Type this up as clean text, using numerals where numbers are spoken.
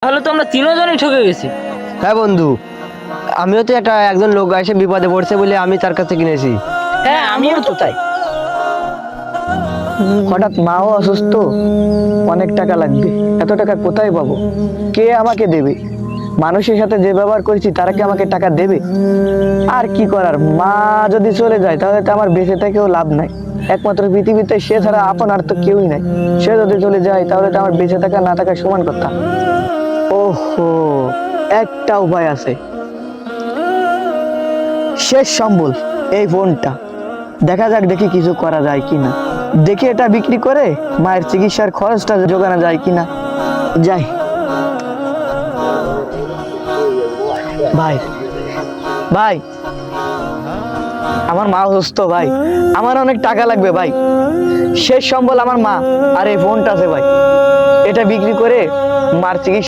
তাহলে তো আমরা তিনজনই ঠকে গেছি। হ্যাঁ বন্ধু, আমিও তো একজন লোক এসে বিপদে পড়ছে বলে আমি তার কাছে কিনেছি। হ্যাঁ আমিও তো তাই। হঠাৎ মাও অসুস্থ, অনেক টাকা লাগবে। এত টাকা কোথায় পাবো? কে আমাকে দেবে? মানুষের সাথে যে ব্যবহার করেছি তারা কি আমাকে টাকা দেবে? আর কি করার, মা যদি চলে যায় তাহলে তো আমার বেঁচে থেকেও লাভ নাই। একমাত্র পৃথিবীতে সে ছাড়া আপন আর তো কেউই নাই। সে যদি চলে যায় তাহলে তো আমার বেঁচে থাকা না থাকা সমান কথা। ওহো, একটা উপায় আছে। শেষ সম্বল এই ফোনটা। দেখা যাক, দেখি কিছু করা যায় কিনা। দেখি এটা বিক্রি করে মায়ের চিকিৎসার খরচটা জোগানো যায় কিনা। যাই। ভাই ভাই, আমার মা অসুস্থ ভাই, আমার অনেক টাকা লাগবে ভাই। শেষ সম্বল আমার মা আর এই ফোনটা আছে ভাই। এটা বিক্রি করে মার চিকিৎসা